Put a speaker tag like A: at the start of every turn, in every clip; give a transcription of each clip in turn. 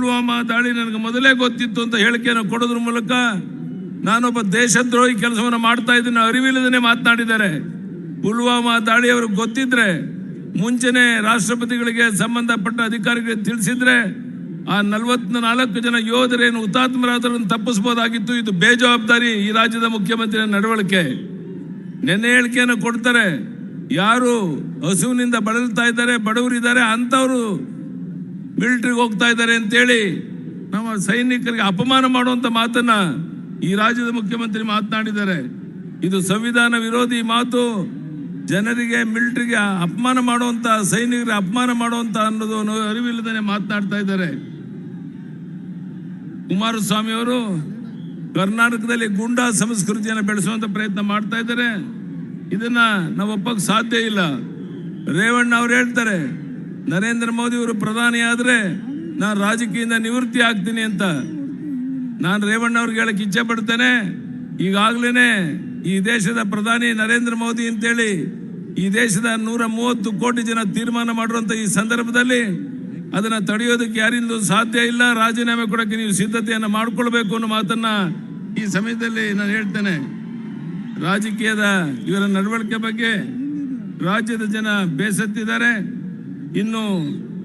A: ಪುಲ್ವಾಮಾ ದಾಳಿ ನನಗೆ ಮೊದಲೇ ಗೊತ್ತಿತ್ತು ಅಂತ ಹೇಳಿಕೆಯನ್ನು ಕೊಡೋದ್ರ ಮೂಲಕ ನಾನೊಬ್ಬ ದೇಶದ್ರೋಹಿ ಕೆಲಸವನ್ನು ಮಾಡ್ತಾ ಇದ್ದೀನಿ ಅರಿವಿಲ್ಲದೇ ಮಾತನಾಡಿದ್ದಾರೆ. ಪುಲ್ವಾಮಾ ದಾಳಿ ಅವ್ರಿಗೆ ಗೊತ್ತಿದ್ರೆ ಮುಂಚೆನೆ ರಾಷ್ಟ್ರಪತಿಗಳಿಗೆ ಸಂಬಂಧಪಟ್ಟ ಅಧಿಕಾರಿಗಳಿಗೆ ತಿಳಿಸಿದ್ರೆ ಆ 44 ಜನ ಯೋಧರೇನು ಹುತಾತ್ಮರಾದರನ್ನು ತಪ್ಪಿಸಬಹುದಾಗಿತ್ತು. ಇದು ಬೇಜವಾಬ್ದಾರಿ ಈ ರಾಜ್ಯದ ಮುಖ್ಯಮಂತ್ರಿಯ ನಡವಳಿಕೆ. ನೆನ್ನೆ ಹೇಳಿಕೆಯನ್ನು ಕೊಡ್ತಾರೆ, ಯಾರು ಹಸುವಿನಿಂದ ಬಳಲ್ತಾ ಇದ್ದಾರೆ, ಬಡವರಿದ್ದಾರೆ ಅಂತವರು ಮಿಲಿಟರಿಗೆ ಹೋಗ್ತಾ ಇದ್ದಾರೆ ಅಂತೇಳಿ ನಮ್ಮ ಸೈನಿಕರಿಗೆ ಅಪಮಾನ ಮಾಡುವಂತ ಮಾತನ್ನ ಈ ರಾಜ್ಯದ ಮುಖ್ಯಮಂತ್ರಿ ಮಾತನಾಡಿದ್ದಾರೆ. ಇದು ಸಂವಿಧಾನ ವಿರೋಧಿ ಮಾತು. ಜನರಿಗೆ ಮಿಲಿಟರಿಗೆ ಅಪಮಾನ ಮಾಡುವಂತ, ಸೈನಿಕರಿಗೆ ಅಪಮಾನ ಮಾಡುವಂತ ಅನ್ನೋದು ಅರಿವಿಲ್ಲದೇ ಮಾತನಾಡ್ತಾ ಇದ್ದಾರೆ. ಕುಮಾರಸ್ವಾಮಿ ಅವರು ಕರ್ನಾಟಕದಲ್ಲಿ ಗೂಂಡಾ ಸಂಸ್ಕೃತಿಯನ್ನು ಬೆಳೆಸುವಂತ ಪ್ರಯತ್ನ ಮಾಡ್ತಾ ಇದ್ದಾರೆ. ಇದನ್ನ ನಾವು ಒಪ್ಪಕ್ಕೆ ಸಾಧ್ಯ ಇಲ್ಲ. ರೇವಣ್ಣ ಅವರು ಹೇಳ್ತಾರೆ, ನರೇಂದ್ರ ಮೋದಿ ಅವರು ಪ್ರಧಾನಿ ಆದ್ರೆ ನಾನು ರಾಜಕೀಯದಿಂದ ನಿವೃತ್ತಿ ಆಗ್ತೀನಿ ಅಂತ. ನಾನು ರೇವಣ್ಣ ಅವ್ರಿಗೆ ಹೇಳಕ್ ಇಚ್ಛೆ ಪಡ್ತೇನೆ, ಈಗಾಗಲೇ ಈ ದೇಶದ ಪ್ರಧಾನಿ ನರೇಂದ್ರ ಮೋದಿ ಅಂತೇಳಿ ಈ ದೇಶದ 130 ಕೋಟಿ ಜನ ತೀರ್ಮಾನ ಮಾಡಿರುವಂತ ಈ ಸಂದರ್ಭದಲ್ಲಿ ಅದನ್ನ ತಡೆಯೋದಕ್ಕೆ ಯಾರಿಂದಲೂ ಸಾಧ್ಯ ಇಲ್ಲ. ರಾಜೀನಾಮೆ ಕೊಡಕ್ಕೆ ನೀವು ಸಿದ್ಧತೆಯನ್ನು ಮಾಡಿಕೊಳ್ಬೇಕು ಅನ್ನೋ ಮಾತನ್ನ ಈ ಸಮಯದಲ್ಲಿ ನಾನು ಹೇಳ್ತೇನೆ. ರಾಜಕೀಯದ ಇವರ ನಡವಳಿಕೆ ಬಗ್ಗೆ ರಾಜ್ಯದ ಜನ ಬೇಸತ್ತಿದ್ದಾರೆ. ಇನ್ನು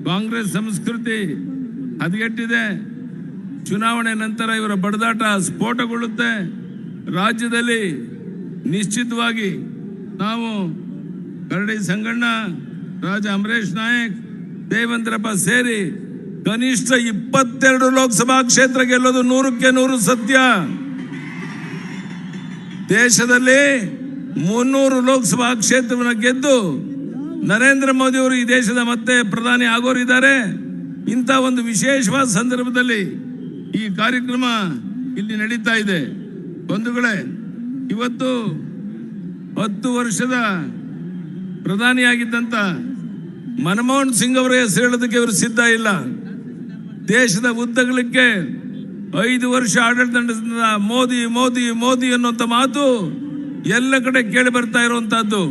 A: ಕಾಂಗ್ರೆಸ್ ಸಂಸ್ಕೃತಿ ಹದಗೆಟ್ಟಿದೆ. ಚುನಾವಣೆ ನಂತರ ಇವರ ಬಡದಾಟ ಸ್ಫೋಟಗೊಳ್ಳುತ್ತೆ. ರಾಜ್ಯದಲ್ಲಿ ನಿಶ್ಚಿತವಾಗಿ ನಾವು ಕರಡಿ ಸಂಗಣ್ಣ, ರಾಜ ಅಮರೇಶ್ ನಾಯಕ್, ದೇವೇಂದ್ರಪ್ಪ ಸೇರಿ ಕನಿಷ್ಠ 22 ಲೋಕಸಭಾ ಕ್ಷೇತ್ರ ಗೆಲ್ಲೋದು 100ಕ್ಕೆ 100 ಸತ್ಯ. ದೇಶದಲ್ಲಿ 300 ಲೋಕಸಭಾ ಕ್ಷೇತ್ರವನ್ನು ಗೆದ್ದು ನರೇಂದ್ರ ಮೋದಿ ಅವರು ಈ ದೇಶದ ಮತ್ತೆ ಪ್ರಧಾನಿ ಆಗೋರಿದ್ದಾರೆ. ಇಂಥ ಒಂದು ವಿಶೇಷವಾದ ಸಂದರ್ಭದಲ್ಲಿ ಈ ಕಾರ್ಯಕ್ರಮ ಇಲ್ಲಿ ನಡೀತಾ ಇದೆ. ಬಂಧುಗಳೇ, ಇವತ್ತು 10 ವರ್ಷದ ಪ್ರಧಾನಿಯಾಗಿದ್ದಂತ ಮನಮೋಹನ್ ಸಿಂಗ್ ಅವರ ಹೆಸರು ಹೇಳೋದಕ್ಕೆ ಇವರು ಸಿದ್ಧ ಇಲ್ಲ. ದೇಶದ ಉದ್ದಗಲಕ್ಕೆ 5 ವರ್ಷ ಆಡಳಿತ ನಡೆಸಿದ ಮೋದಿ ಮೋದಿ ಮೋದಿ ಅನ್ನುವಂಥ ಮಾತು ಎಲ್ಲ ಕಡೆ ಕೇಳಿ ಬರ್ತಾ ಇರುವಂತಹದ್ದು.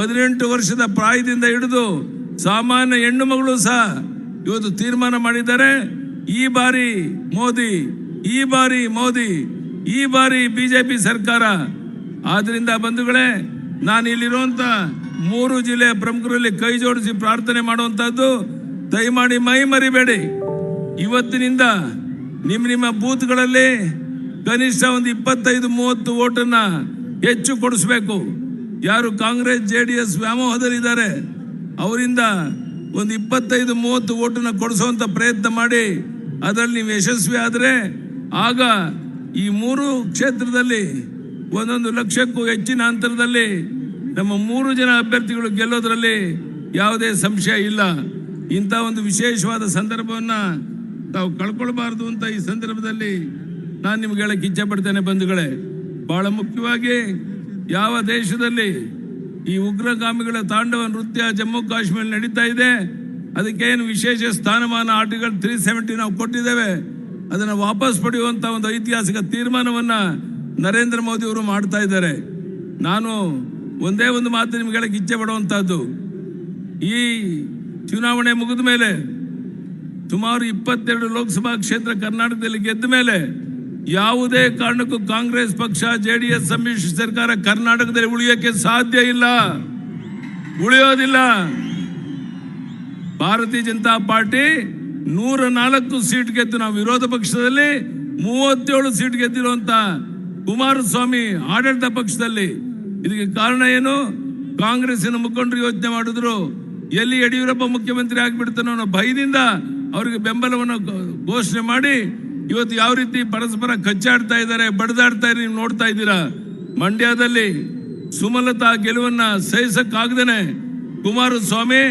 A: 18 ವರ್ಷದ ಪ್ರಾಯದಿಂದ ಹಿಡಿದು ಸಾಮಾನ್ಯ ಹೆಣ್ಣು ಮಗಳು ಸಹ ಇವತ್ತು ತೀರ್ಮಾನ ಮಾಡಿದ್ದಾರೆ, ಈ ಬಾರಿ ಮೋದಿ, ಈ ಬಾರಿ ಮೋದಿ, ಈ ಬಾರಿ ಬಿಜೆಪಿ ಸರ್ಕಾರ. ಆದ್ರಿಂದ ಬಂಧುಗಳೇ, ನಾನು ಇಲ್ಲಿರುವಂತ 3 ಜಿಲ್ಲೆಯ ಪ್ರಮುಖರಲ್ಲಿ ಕೈ ಜೋಡಿಸಿ ಪ್ರಾರ್ಥನೆ ಮಾಡುವಂತಹದ್ದು, ದಯಮಾಡಿ ಮೈ ಮರಿಬೇಡಿ. ಇವತ್ತಿನಿಂದ ನಿಮ್ಮ ಬೂತ್ಗಳಲ್ಲಿ ಕನಿಷ್ಠ ಒಂದು 25-30 ಓಟನ್ನ ಹೆಚ್ಚು ಕೊಡಿಸ್ಬೇಕು. ಯಾರು ಕಾಂಗ್ರೆಸ್ ಜೆಡಿಎಸ್ ವ್ಯಾಮೋಹದಲ್ಲಿದ್ದಾರೆ ಅವರಿಂದ ಒಂದು 25-30 ಓಟನ್ನ ಕೊಡಿಸುವಂತ ಪ್ರಯತ್ನ ಮಾಡಿ. ಅದರಲ್ಲಿ ನೀವು ಯಶಸ್ವಿ ಆದರೆ ಆಗ ಈ 3 ಕ್ಷೇತ್ರದಲ್ಲಿ 1 ಲಕ್ಷಕ್ಕೂ ಹೆಚ್ಚಿನ ಅಂತರದಲ್ಲಿ ನಮ್ಮ 3 ಜನ ಅಭ್ಯರ್ಥಿಗಳು ಗೆಲ್ಲೋದ್ರಲ್ಲಿ ಯಾವುದೇ ಸಂಶಯ ಇಲ್ಲ. ಇಂಥ ಒಂದು ವಿಶೇಷವಾದ ಸಂದರ್ಭವನ್ನ ತಾವು ಕಳ್ಕೊಳ್ಬಾರ್ದು ಅಂತ ಈ ಸಂದರ್ಭದಲ್ಲಿ ನಾನು ನಿಮ್ಗೆ ಹೇಳಕ್ಕೆ ಇಚ್ಛೆ ಪಡ್ತೇನೆ. ಬಂಧುಗಳೇ, ಬಹಳ ಮುಖ್ಯವಾಗಿ ಯಾವ ದೇಶದಲ್ಲಿ ಈ ಉಗ್ರಗಾಮಿಗಳ ತಾಂಡವ ನೃತ್ಯ ಜಮ್ಮು ಕಾಶ್ಮೀರ ನಡೀತಾ ಇದೆ, ಅದಕ್ಕೇನು ವಿಶೇಷ ಸ್ಥಾನಮಾನ ಆರ್ಟಿಕಲ್ 370 ನಾವು ಕೊಟ್ಟಿದ್ದೇವೆ, ಅದನ್ನು ವಾಪಸ್ ಪಡೆಯುವಂತ ಒಂದು ಐತಿಹಾಸಿಕ ತೀರ್ಮಾನವನ್ನ ನರೇಂದ್ರ ಮೋದಿ ಅವರು ಮಾಡ್ತಾ ಇದ್ದಾರೆ. ನಾನು ಒಂದೇ ಒಂದು ಮಾತು ನಿಮ್ಗೆ ಹೇಳಕ್ಕೆ ಇಚ್ಛೆ ಪಡುವಂತಹದ್ದು, ಈ ಚುನಾವಣೆ ಮುಗಿದ ಮೇಲೆ ಸುಮಾರು 22 ಲೋಕಸಭಾ ಕ್ಷೇತ್ರ ಕರ್ನಾಟಕದಲ್ಲಿ ಗೆದ್ದ ಮೇಲೆ ಯಾವುದೇ ಕಾರಣಕ್ಕೂ ಕಾಂಗ್ರೆಸ್ ಪಕ್ಷ ಜೆಡಿಎಸ್ ಸಮ್ಮಿಶ್ರ ಸರ್ಕಾರ ಕರ್ನಾಟಕದಲ್ಲಿ ಉಳಿಯೋಕೆ ಸಾಧ್ಯ ಇಲ್ಲ, ಉಳಿಯೋದಿಲ್ಲ. ಭಾರತೀಯ ಜನತಾ ಪಾರ್ಟಿ 104 ಸೀಟ್ ಗೆದ್ದು, ನಾವು ವಿರೋಧ ಪಕ್ಷದಲ್ಲಿ 37 ಸೀಟ್ ಗೆದ್ದಿರುವಂತ ಕುಮಾರಸ್ವಾಮಿ ಆಡಳಿತ ಪಕ್ಷದಲ್ಲಿ. ಇದಕ್ಕೆ ಕಾರಣ ಏನು? ಕಾಂಗ್ರೆಸ್ಸಿನ ಮುಖಂಡರು ಯೋಚನೆ ಮಾಡಿದ್ರು, ಎಲ್ಲಿ ಯಡಿಯೂರಪ್ಪ ಮುಖ್ಯಮಂತ್ರಿ ಆಗಿಬಿಡ್ತಾನೋ ಅನ್ನೋ ಭಯದಿಂದ ಅವರಿಗೆ ಬೆಂಬಲವನ್ನು ಘೋಷಣೆ ಮಾಡಿ ಇವತ್ತು ಯಾವ ರೀತಿ ಪರಸ್ಪರ ಕಚ್ಚಾಡ್ತಾ ಇದ್ದಾರೆ, ಬಡದಾಡ್ತಾ ಇದ್ದಾರೆ ನೀವು ನೋಡ್ತಾ ಇದ್ದೀರಾ. ಮಂಡ್ಯದಲ್ಲಿ ಸುಮಲತಾ ಗೆಲುವನ್ನ ಸಹಿಸಕ್ಕಾಗದೇನೆ ಕುಮಾರಸ್ವಾಮಿ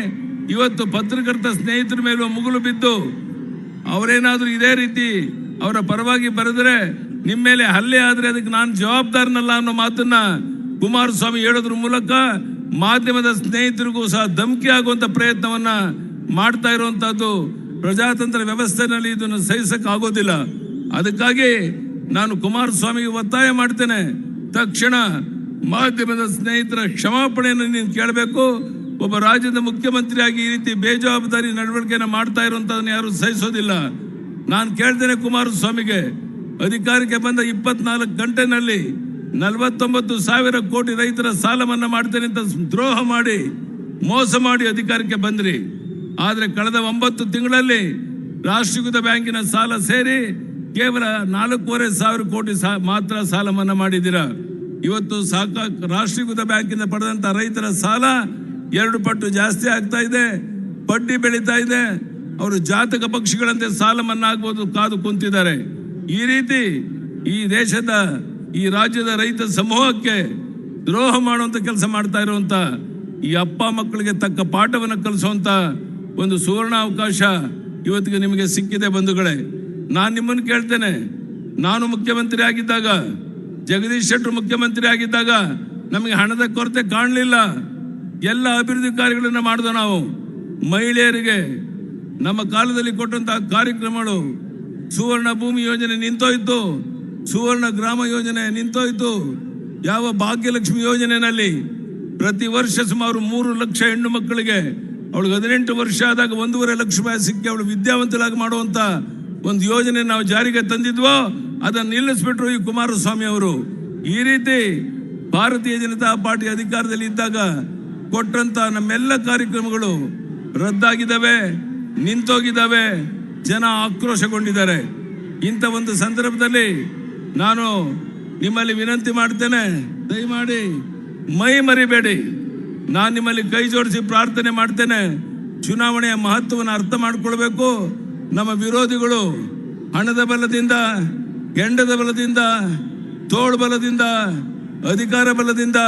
A: ಇವತ್ತು ಪತ್ರಕರ್ತ ಸ್ನೇಹಿತರ ಮೇಲೆ ಮುಗುಲು ಬಿದ್ದು ಅವರೇನಾದ್ರೂ ಇದೇ ರೀತಿ ಅವರ ಪರವಾಗಿ ಬರೆದ್ರೆ ನಿಮ್ಮ ಮೇಲೆ ಹಲ್ಲೆ ಆದ್ರೆ ಅದಕ್ಕೆ ನಾನು ಜವಾಬ್ದಾರನಲ್ಲ ಅನ್ನೋ ಮಾತನ್ನ ಕುಮಾರಸ್ವಾಮಿ ಹೇಳೋದ್ರ ಮೂಲಕ ಮಾಧ್ಯಮದ ಸ್ನೇಹಿತರಿಗೂ ಸಹ ಧಮಕಿ ಆಗುವಂತ ಪ್ರಯತ್ನವನ್ನ ಮಾಡ್ತಾ ಇರುವಂತಹದ್ದು. ಪ್ರಜಾತಂತ್ರ ವ್ಯವಸ್ಥೆಯಲ್ಲಿ ಇದನ್ನು ಸಹಿಸಕ್ಕಾಗೋದಿಲ್ಲ. ಅದಕ್ಕಾಗಿ ನಾನು ಕುಮಾರಸ್ವಾಮಿಗೆ ಒತ್ತಾಯ ಮಾಡ್ತೇನೆ, ತಕ್ಷಣ ಮಾಧ್ಯಮದ ಸ್ನೇಹಿತರ ಕ್ಷಮಾಪಣೆಯನ್ನು ನೀನು ಕೇಳಬೇಕು. ಒಬ್ಬ ರಾಜ್ಯದ ಮುಖ್ಯಮಂತ್ರಿಯಾಗಿ ಈ ರೀತಿ ಬೇಜವಾಬ್ದಾರಿ ನಡವಳಿಕೆಯನ್ನು ಮಾಡ್ತಾ ಇರುವಂತದನ್ನ ಯಾರು ಸಹಿಸೋದಿಲ್ಲ. ನಾನು ಕೇಳ್ತೇನೆ ಕುಮಾರಸ್ವಾಮಿಗೆ, ಅಧಿಕಾರಕ್ಕೆ ಬಂದ 24 ಗಂಟೆನಲ್ಲಿ 49,000 ಕೋಟಿ ರೈತರ ಸಾಲ ಮನ್ನಾ ಮಾಡ್ತೇನೆ ಅಂತ ದ್ರೋಹ ಮಾಡಿ ಮೋಸ ಮಾಡಿ ಅಧಿಕಾರಕ್ಕೆ ಬಂದ್ರಿ. ಆದರೆ ಕಳೆದ 9 ತಿಂಗಳಲ್ಲಿ ರಾಷ್ಟ್ರೀಕೃತ ಬ್ಯಾಂಕಿನ ಸಾಲ ಸೇರಿ ಕೇವಲ 4,500 ಕೋಟಿ ಮಾತ್ರ ಸಾಲ ಮನ್ನಾ ಮಾಡಿದ್ದೀರಾ. ಇವತ್ತು ರಾಷ್ಟ್ರೀಕೃತ ಬ್ಯಾಂಕಿಂದ ಪಡೆದಂತ ರೈತರ ಸಾಲ 2 ಪಟ್ಟು ಜಾಸ್ತಿ ಆಗ್ತಾ ಇದೆ, ಬಡ್ಡಿ ಬೆಳೀತಾ ಇದೆ. ಅವರು ಜಾತಕ ಪಕ್ಷಿಗಳಂತೆ ಸಾಲ ಮನ್ನಾ ಆಗ್ಬೋದು ಕಾದು ಕುಂತಿದ್ದಾರೆ. ಈ ರೀತಿ ಈ ದೇಶದ ಈ ರಾಜ್ಯದ ರೈತ ಸಮೂಹಕ್ಕೆ ದ್ರೋಹ ಮಾಡುವಂತ ಕೆಲಸ ಮಾಡ್ತಾ ಇರುವಂತ ಈ ಅಪ್ಪ ಮಕ್ಕಳಿಗೆ ತಕ್ಕ ಪಾಠವನ್ನು ಕಲಿಸುವಂತ ಒಂದು ಸುವರ್ಣ ಅವಕಾಶ ಇವತ್ತಿಗೆ ನಿಮಗೆ ಸಿಕ್ಕಿದೆ ಬಂಧುಗಳೇ. ನಾನು ನಿಮ್ಮನ್ನು ಕೇಳ್ತೇನೆ, ನಾನು ಮುಖ್ಯಮಂತ್ರಿ ಆಗಿದ್ದಾಗ, ಜಗದೀಶ್ ಶೆಟ್ಟರ್ ಮುಖ್ಯಮಂತ್ರಿ ಆಗಿದ್ದಾಗ ನಮಗೆ ಹಣದ ಕೊರತೆ ಕಾಣಲಿಲ್ಲ. ಎಲ್ಲ ಅಭಿವೃದ್ಧಿ ಕಾರ್ಯಗಳನ್ನು ಮಾಡಿದ ನಾವು. ಮಹಿಳೆಯರಿಗೆ ನಮ್ಮ ಕಾಲದಲ್ಲಿ ಕೊಟ್ಟಂತಹ ಕಾರ್ಯಕ್ರಮಗಳು, ಸುವರ್ಣ ಭೂಮಿ ಯೋಜನೆ ನಿಂತೋಯ್ತು, ಸುವರ್ಣ ಗ್ರಾಮ ಯೋಜನೆ ನಿಂತೋಯ್ತು. ಯಾವ ಭಾಗ್ಯಲಕ್ಷ್ಮಿ ಯೋಜನೆಯಲ್ಲಿ ಪ್ರತಿ ವರ್ಷ ಸುಮಾರು 3 ಲಕ್ಷ ಹೆಣ್ಣು ಮಕ್ಕಳಿಗೆ ಅವಳಿಗೆ 18 ವರ್ಷ ಆದಾಗ 1.5 ಲಕ್ಷ ರೂಪಾಯಿ ಸಿಕ್ಕಿ ಅವಳು ವಿದ್ಯಾವಂತರಾಗಿ ಮಾಡುವಂತ ಒಂದು ಯೋಜನೆ ನಾವು ಜಾರಿಗೆ ತಂದಿದ್ವೋ ಅದನ್ನು ನಿಲ್ಲಿಸ್ಬಿಟ್ರು ಈ ಕುಮಾರಸ್ವಾಮಿ ಅವರು. ಈ ರೀತಿ ಭಾರತೀಯ ಜನತಾ ಪಾರ್ಟಿ ಅಧಿಕಾರದಲ್ಲಿ ಇದ್ದಾಗ ಕೊಟ್ಟಂತ ನಮ್ಮೆಲ್ಲ ಕಾರ್ಯಕ್ರಮಗಳು ರದ್ದಾಗಿದ್ದಾವೆ, ನಿಂತೋಗಿದ್ದಾವೆ, ಜನ ಆಕ್ರೋಶಗೊಂಡಿದ್ದಾರೆ. ಇಂಥ ಒಂದು ಸಂದರ್ಭದಲ್ಲಿ ನಾನು ನಿಮ್ಮಲ್ಲಿ ವಿನಂತಿ ಮಾಡ್ತೇನೆ, ದಯಮಾಡಿ ಮೈ ಮರಿಬೇಡಿ. ನಾನು ನಿಮ್ಮಲ್ಲಿ ಕೈ ಜೋಡಿಸಿ ಪ್ರಾರ್ಥನೆ ಮಾಡ್ತೇನೆ, ಚುನಾವಣೆಯ ಮಹತ್ವವನ್ನು ಅರ್ಥ ಮಾಡಿಕೊಳ್ಬೇಕು. ನಮ್ಮ ವಿರೋಧಿಗಳು ಹಣದ ಬಲದಿಂದ, ಕೆಂಡದ ಬಲದಿಂದ, ತೋಳು ಬಲದಿಂದ, ಅಧಿಕಾರ ಬಲದಿಂದ,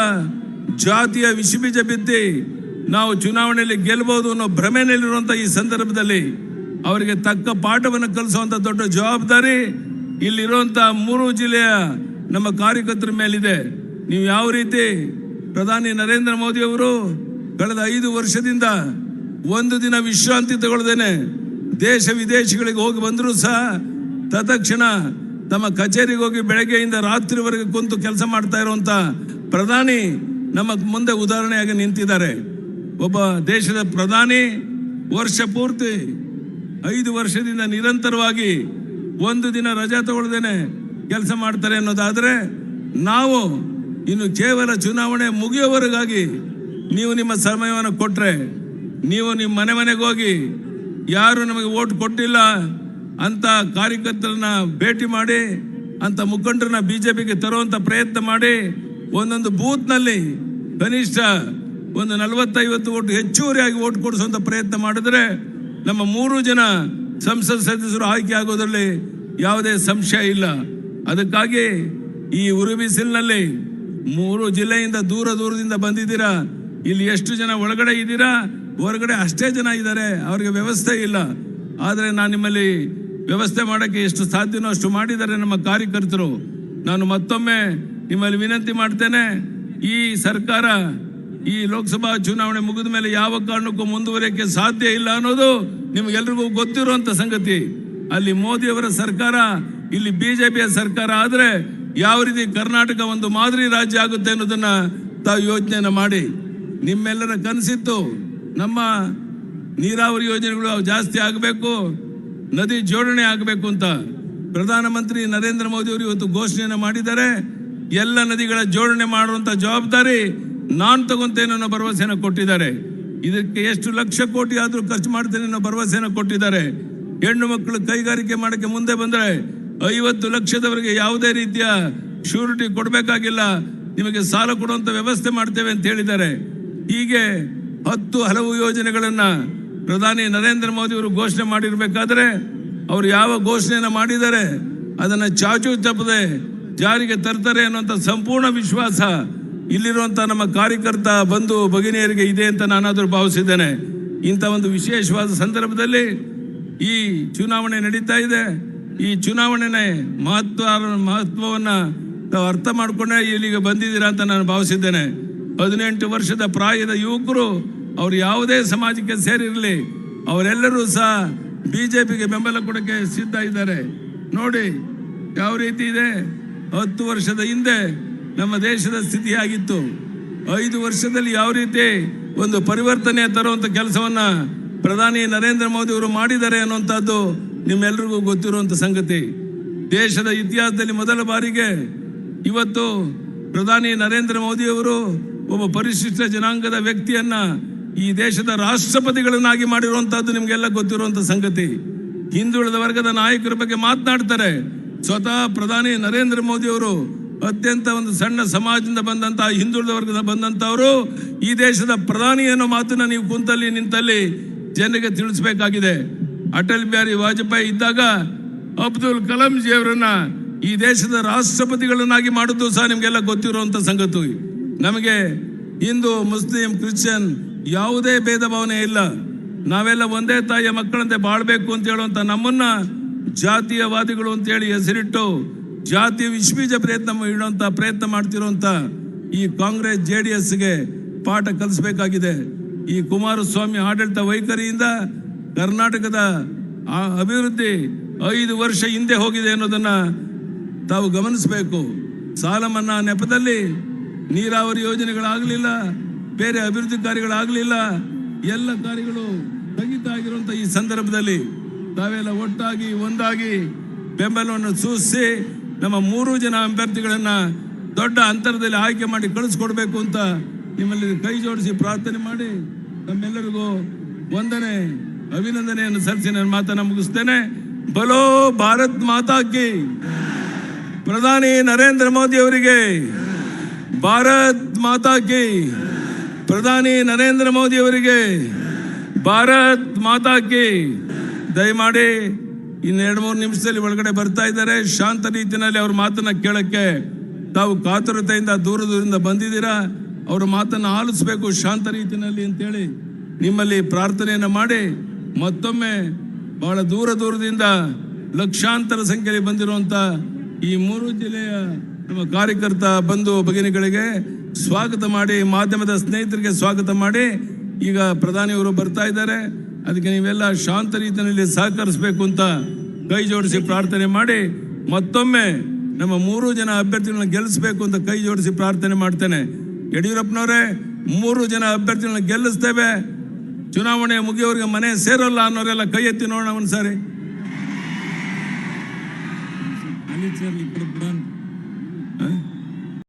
A: ಜಾತಿಯ ವಿಷಬೀಜ ಬಿತ್ತಿ ನಾವು ಚುನಾವಣೆಯಲ್ಲಿ ಗೆಲ್ಲಬಹುದು ಅನ್ನೋ ಭ್ರಮೆಯಲ್ಲಿರುವಂಥ ಈ ಸಂದರ್ಭದಲ್ಲಿ ಅವರಿಗೆ ತಕ್ಕ ಪಾಠವನ್ನು ಕಲಿಸುವಂಥ ದೊಡ್ಡ ಜವಾಬ್ದಾರಿ ಇಲ್ಲಿರುವಂಥ 3 ಜಿಲ್ಲೆಯ ನಮ್ಮ ಕಾರ್ಯಕರ್ತರ ಮೇಲಿದೆ. ನೀವು ಯಾವ ರೀತಿ ಪ್ರಧಾನಿ ನರೇಂದ್ರ ಮೋದಿ ಅವರು ಕಳೆದ 5 ವರ್ಷದಿಂದ ಒಂದು ದಿನ ವಿಶ್ರಾಂತಿ ತಗೊಳ್ಳದೇನೆ ದೇಶ ವಿದೇಶಗಳಿಗೆ ಹೋಗಿ ಬಂದರೂ ಸಹ ತತ್ಕ್ಷಣ ತಮ್ಮ ಕಚೇರಿಗೆ ಹೋಗಿ ಬೆಳಗ್ಗೆಯಿಂದ ರಾತ್ರಿವರೆಗೆ ಕುಂತು ಕೆಲಸ ಮಾಡ್ತಾ ಇರುವಂತ ಪ್ರಧಾನಿ ನಮ್ಮ ಮುಂದೆ ಉದಾಹರಣೆಯಾಗಿ ನಿಂತಿದ್ದಾರೆ. ಒಬ್ಬ ದೇಶದ ಪ್ರಧಾನಿ ವರ್ಷ ಪೂರ್ತಿ 5 ವರ್ಷದಿಂದ ನಿರಂತರವಾಗಿ ಒಂದು ದಿನ ರಜಾ ತಗೊಳ್ಳದೇನೆ ಕೆಲಸ ಮಾಡ್ತಾರೆ ಅನ್ನೋದಾದ್ರೆ, ನಾವು ಇನ್ನು ಕೇವಲ ಚುನಾವಣೆ ಮುಗಿಯೋವರೆಗಾಗಿ ನೀವು ನಿಮ್ಮ ಸಮಯವನ್ನು ಕೊಟ್ರೆ, ನೀವು ನಿಮ್ಮ ಮನೆ ಮನೆಗೆ ಹೋಗಿ ಯಾರು ನಮಗೆ ವೋಟ್ ಕೊಟ್ಟಿಲ್ಲ ಅಂತ ಕಾರ್ಯಕರ್ತರನ್ನ ಭೇಟಿ ಮಾಡಿ, ಅಂತ ಮುಖಂಡರನ್ನ ಬಿಜೆಪಿಗೆ ತರುವಂತ ಪ್ರಯತ್ನ ಮಾಡಿ, ಒಂದೊಂದು ಬೂತ್ನಲ್ಲಿ ಕನಿಷ್ಠ ಒಂದು 40-50 ವೋಟ್ ಹೆಚ್ಚುವರಿಯಾಗಿ ವೋಟ್ ಕೊಡಿಸುವಂತ ಪ್ರಯತ್ನ ಮಾಡಿದ್ರೆ ನಮ್ಮ 3 ಜನ ಸಂಸತ್ ಸದಸ್ಯರು ಆಯ್ಕೆ ಆಗೋದ್ರಲ್ಲಿ ಯಾವುದೇ ಸಂಶಯ ಇಲ್ಲ. ಅದಕ್ಕಾಗಿ ಈ ಉರು ಬಿಸಿಲಿನಲ್ಲಿ 3 ಜಿಲ್ಲೆಯಿಂದ ದೂರದಿಂದ ಬಂದಿದ್ದೀರಾ. ಇಲ್ಲಿ ಎಷ್ಟು ಜನ ಒಳಗಡೆ ಇದ್ದೀರಾ, ಹೊರಗಡೆ ಅಷ್ಟೇ ಜನ ಇದ್ದಾರೆ, ಅವ್ರಿಗೆ ವ್ಯವಸ್ಥೆ ಇಲ್ಲ. ಆದರೆ ನಾನು ನಿಮ್ಮಲ್ಲಿ ವ್ಯವಸ್ಥೆ ಮಾಡೋಕ್ಕೆ ಎಷ್ಟು ಸಾಧ್ಯನೋ ಅಷ್ಟು ಮಾಡಿದ್ದಾರೆ ನಮ್ಮ ಕಾರ್ಯಕರ್ತರು. ನಾನು ಮತ್ತೊಮ್ಮೆ ನಿಮ್ಮಲ್ಲಿ ವಿನಂತಿ ಮಾಡ್ತೇನೆ, ಈ ಸರ್ಕಾರ ಈ ಲೋಕಸಭಾ ಚುನಾವಣೆ ಮುಗಿದ ಮೇಲೆ ಯಾವ ಕಾರಣಕ್ಕೂ ಮುಂದುವರಿಯಕ್ಕೆ ಸಾಧ್ಯ ಇಲ್ಲ ಅನ್ನೋದು ನಿಮ್ಗೆಲ್ರಿಗೂ ಗೊತ್ತಿರುವಂತ ಸಂಗತಿ. ಅಲ್ಲಿ ಮೋದಿಯವರ ಸರ್ಕಾರ, ಇಲ್ಲಿ ಬಿಜೆಪಿಯ ಸರ್ಕಾರ ಆದ್ರೆ ಯಾವ ರೀತಿ ಕರ್ನಾಟಕ ಒಂದು ಮಾದರಿ ರಾಜ್ಯ ಆಗುತ್ತೆ ಅನ್ನೋದನ್ನ ತಾವು ಯೋಚನೆಯನ್ನು ಮಾಡಿ. ನಿಮ್ಮೆಲ್ಲರ ಕನಸಿತ್ತು ನಮ್ಮ ನೀರಾವರಿ ಯೋಜನೆಗಳು ಜಾಸ್ತಿ ಆಗಬೇಕು, ನದಿ ಜೋಡಣೆ ಆಗಬೇಕು ಅಂತ. ಪ್ರಧಾನಮಂತ್ರಿ ನರೇಂದ್ರ ಮೋದಿ ಅವರು ಇವತ್ತು ಘೋಷಣೆಯನ್ನು ಮಾಡಿದ್ದಾರೆ. ಎಲ್ಲ ನದಿಗಳ ಜೋಡಣೆ ಮಾಡುವಂತ ಜವಾಬ್ದಾರಿ ನಾನು ತಗೊಂತೇನೆ ಅನ್ನೋ ಭರವಸೆಯನ್ನು ಕೊಟ್ಟಿದ್ದಾರೆ. ಇದಕ್ಕೆ ಎಷ್ಟು ಲಕ್ಷ ಕೋಟಿ ಆದ್ರೂ ಖರ್ಚು ಮಾಡ್ತೇನೆ ಅನ್ನೋ ಭರವಸೆಯನ್ನು ಕೊಟ್ಟಿದ್ದಾರೆ. ಹೆಣ್ಣು ಮಕ್ಕಳು ಕೈಗಾರಿಕೆ ಮಾಡಕ್ಕೆ ಮುಂದೆ ಬಂದ್ರೆ 50 ಲಕ್ಷದವರೆಗೆ ಯಾವುದೇ ರೀತಿಯ ಶ್ಯೂರಿಟಿ ಕೊಡಬೇಕಾಗಿಲ್ಲ, ನಿಮಗೆ ಸಾಲ ಕೊಡುವಂತ ವ್ಯವಸ್ಥೆ ಮಾಡ್ತೇವೆ ಅಂತ ಹೇಳಿದ್ದಾರೆ. ಹೀಗೆ 10 ಹಲವು ಯೋಜನೆಗಳನ್ನ ಪ್ರಧಾನಿ ನರೇಂದ್ರ ಮೋದಿ ಅವರು ಘೋಷಣೆ ಮಾಡಿರ್ಬೇಕಾದ್ರೆ ಅವರು ಯಾವ ಘೋಷಣೆಯನ್ನು ಮಾಡಿದ್ದಾರೆ ಅದನ್ನ ಚಾಚು ತಪ್ಪದೆ ಜಾರಿಗೆ ತರ್ತಾರೆ ಅನ್ನುವಂಥ ಸಂಪೂರ್ಣ ವಿಶ್ವಾಸ ಇಲ್ಲಿರುವಂತ ನಮ್ಮ ಕಾರ್ಯಕರ್ತ ಬಂಧು ಭಗಿನಿಯರಿಗೆ ಇದೆ ಅಂತ ನಾನಾದರೂ ಭಾವಿಸಿದ್ದೇನೆ. ಇಂಥ ಒಂದು ವಿಶೇಷವಾದ ಸಂದರ್ಭದಲ್ಲಿ ಈ ಚುನಾವಣೆ ನಡೀತಾ ಇದೆ. ಈ ಚುನಾವಣೆನೇ ಮಹತ್ವವನ್ನ ತಾವು ಅರ್ಥ ಮಾಡಿಕೊಂಡೇ ಇಲ್ಲಿಗೆ ಬಂದಿದ್ದೀರಾ ಅಂತ ನಾನು ಭಾವಿಸಿದ್ದೇನೆ. 18 ವರ್ಷದ ಪ್ರಾಯದ ಯುವಕರು ಅವರು ಯಾವುದೇ ಸಮಾಜಕ್ಕೆ ಸೇರಿರಲಿ, ಅವರೆಲ್ಲರೂ ಸಹ ಬಿಜೆಪಿಗೆ ಬೆಂಬಲ ಕೊಡಕ್ಕೆ ಸಿದ್ಧ ಇದ್ದಾರೆ. ನೋಡಿ ಯಾವ ರೀತಿ ಇದೆ. 10 ವರ್ಷದ ಹಿಂದೆ ನಮ್ಮ ದೇಶದ ಸ್ಥಿತಿ ಆಗಿತ್ತು. 5 ವರ್ಷದಲ್ಲಿ ಯಾವ ರೀತಿ ಒಂದು ಪರಿವರ್ತನೆ ತರುವಂತ ಕೆಲಸವನ್ನ ಪ್ರಧಾನಿ ನರೇಂದ್ರ ಮೋದಿ ಅವರು ಮಾಡಿದ್ದಾರೆ ಅನ್ನುವಂಥದ್ದು ನಿಮ್ಮೆಲ್ಲರಿಗೂ ಗೊತ್ತಿರುವಂಥ ಸಂಗತಿ. ದೇಶದ ಇತಿಹಾಸದಲ್ಲಿ ಮೊದಲ ಬಾರಿಗೆ ಇವತ್ತು ಪ್ರಧಾನಿ ನರೇಂದ್ರ ಮೋದಿಯವರು ಒಬ್ಬ ಪರಿಶಿಷ್ಟ ಜನಾಂಗದ ವ್ಯಕ್ತಿಯನ್ನ ಈ ದೇಶದ ರಾಷ್ಟ್ರಪತಿಗಳನ್ನಾಗಿ ಮಾಡಿರುವಂತಹದ್ದು ನಿಮಗೆಲ್ಲ ಗೊತ್ತಿರುವಂತ ಸಂಗತಿ. ಹಿಂದುಳಿದ ವರ್ಗದ ನಾಯಕರ ಬಗ್ಗೆ ಮಾತನಾಡ್ತಾರೆ. ಸ್ವತಃ ಪ್ರಧಾನಿ ನರೇಂದ್ರ ಮೋದಿ ಅವರು ಅತ್ಯಂತ ಒಂದು ಸಣ್ಣ ಸಮಾಜದಿಂದ ಬಂದಂತಹ ಹಿಂದುಳಿದ ವರ್ಗದ ಬಂದಂತವರು ಈ ದೇಶದ ಪ್ರಧಾನಿ ಅನ್ನೋ ಮಾತನ್ನ ನೀವು ಕುಂತಲ್ಲಿ ನಿಂತಲ್ಲಿ ಜನರಿಗೆ ತಿಳಿಸಬೇಕಾಗಿದೆ. ಅಟಲ್ ಬಿಹಾರಿ ವಾಜಪೇಯಿ ಇದ್ದಾಗ ಅಬ್ದುಲ್ ಕಲಾಂ ಜಿ ಅವರನ್ನ ಈ ದೇಶದ ರಾಷ್ಟ್ರಪತಿಗಳನ್ನಾಗಿ ಮಾಡುವುದು ಸಹ ನಿಮಗೆಲ್ಲ ಗೊತ್ತಿರುವಂತ ಸಂಗತಿ. ನಮಗೆ ಹಿಂದೂ ಮುಸ್ಲಿಂ ಕ್ರಿಶ್ಚಿಯನ್ ಯಾವುದೇ ಭೇದ ಭಾವನೆ ಇಲ್ಲ. ನಾವೆಲ್ಲ ಒಂದೇ ತಾಯಿಯ ಮಕ್ಕಳಂತೆ ಬಾಳ್ಬೇಕು ಅಂತ ಹೇಳುವಂತ ನಮ್ಮನ್ನ ಜಾತೀಯವಾದಿಗಳು ಅಂತ ಹೇಳಿ ಹೆಸರಿಟ್ಟು ಜಾತಿ ವಿಶ್ವೀಜ ಪ್ರಯತ್ನ ಮಾಡ್ತಿರುವಂತ ಈ ಕಾಂಗ್ರೆಸ್ JDSಗೆ ಪಾಠ ಕಲಿಸಬೇಕಾಗಿದೆ. ಈ ಕುಮಾರಸ್ವಾಮಿ ಆಡಳಿತ ವೈಖರಿಯಿಂದ ಕರ್ನಾಟಕದ ಅಭಿವೃದ್ಧಿ 5 ವರ್ಷ ಹಿಂದೆ ಹೋಗಿದೆ ಅನ್ನೋದನ್ನ ತಾವು ಗಮನಿಸಬೇಕು. ಸಾಲ ಮನ್ನಾ ನೆಪದಲ್ಲಿ ನೀರಾವರಿ ಯೋಜನೆಗಳಾಗಲಿಲ್ಲ, ಬೇರೆ ಅಭಿವೃದ್ಧಿ ಕಾರ್ಯಗಳಾಗಲಿಲ್ಲ, ಎಲ್ಲ ಕಾರ್ಯಗಳು ಸ್ಥಗಿತ ಆಗಿರುವಂತ ಈ ಸಂದರ್ಭದಲ್ಲಿ ತಾವೆಲ್ಲ ಒಟ್ಟಾಗಿ ಒಂದಾಗಿ ಬೆಂಬಲವನ್ನು ಸೂಚಿಸಿ ನಮ್ಮ 3 ಜನ ಅಭ್ಯರ್ಥಿಗಳನ್ನ ದೊಡ್ಡ ಅಂತರದಲ್ಲಿ ಆಯ್ಕೆ ಮಾಡಿ ಕಳಿಸ್ಕೊಡ್ಬೇಕು ಅಂತ ನಿಮ್ಮಲ್ಲಿ ಕೈ ಜೋಡಿಸಿ ಪ್ರಾರ್ಥನೆ ಮಾಡಿ ನಮ್ಮೆಲ್ಲರಿಗೂ ವಂದನೆ ಅಭಿನಂದನೆಯನ್ನು ಸಲ್ಲಿಸಿ ನನ್ನ ಮಾತನ್ನು ಮುಗಿಸ್ತೇನೆ. ಬಲೋ ಭಾರತ್ ಮಾತಾ ಕಿ. ಪ್ರಧಾನಿ ನರೇಂದ್ರ ಮೋದಿ ಅವರಿಗೆ ಭಾರತ್ ಮಾತಾ ಕಿ. ಪ್ರಧಾನಿ ನರೇಂದ್ರ ಮೋದಿ ಅವರಿಗೆ ಭಾರತ್ ಮಾತಾ ಕಿ. ದಯಮಾಡಿ ಇನ್ನು 2-3 ನಿಮಿಷದಲ್ಲಿ ಒಳಗಡೆ ಬರ್ತಾ ಇದ್ದಾರೆ. ಶಾಂತ ರೀತಿಯಲ್ಲಿ ಅವ್ರ ಮಾತನ್ನ ಕೇಳಕ್ಕೆ ತಾವು ಕಾತುರತೆಯಿಂದ ದೂರದಿಂದ ಬಂದಿದ್ದೀರಾ. ಅವ್ರ ಮಾತನ್ನ ಆಲಿಸಬೇಕು ಶಾಂತ ರೀತಿಯಲ್ಲಿ ಅಂತೇಳಿ ನಿಮ್ಮಲ್ಲಿ ಪ್ರಾರ್ಥನೆಯನ್ನ ಮಾಡಿ ಮತ್ತೊಮ್ಮೆ ಬಹಳ ದೂರದಿಂದ ಲಕ್ಷಾಂತರ ಸಂಖ್ಯೆಯಲ್ಲಿ ಬಂದಿರುವಂತ ಈ 3 ಜಿಲ್ಲೆಯ ನಮ್ಮ ಕಾರ್ಯಕರ್ತ ಬಂಧು ಭಗಿನಿಗಳಿಗೆ ಸ್ವಾಗತ ಮಾಡಿ, ಮಾಧ್ಯಮದ ಸ್ನೇಹಿತರಿಗೆ ಸ್ವಾಗತ ಮಾಡಿ, ಈಗ ಪ್ರಧಾನಿಯವರು ಬರ್ತಾ ಇದ್ದಾರೆ. ಅದಕ್ಕೆ ನೀವೆಲ್ಲ ಶಾಂತ ರೀತಿಯಲ್ಲಿ ಸಹಕರಿಸಬೇಕು ಅಂತ ಕೈ ಜೋಡಿಸಿ ಪ್ರಾರ್ಥನೆ ಮಾಡಿ ಮತ್ತೊಮ್ಮೆ ನಮ್ಮ 3 ಜನ ಅಭ್ಯರ್ಥಿಗಳನ್ನ ಗೆಲ್ಲಿಸಬೇಕು ಅಂತ ಕೈ ಜೋಡಿಸಿ ಪ್ರಾರ್ಥನೆ ಮಾಡ್ತೇನೆ. ಯಡಿಯೂರಪ್ಪನವರೇ, 3 ಜನ ಅಭ್ಯರ್ಥಿಗಳನ್ನ ಗೆಲ್ಲಿಸ್ತೇವೆ, ಚುನಾವಣೆ ಮುಗಿಯೋರಿಗೆ ಮನೆ ಸೇರೋಲ್ಲ ಅನ್ನೋರೆಲ್ಲ ಕೈ ಎತ್ತಿ ನೋಡೋಣ ಒಂದ್ಸಾರಿ.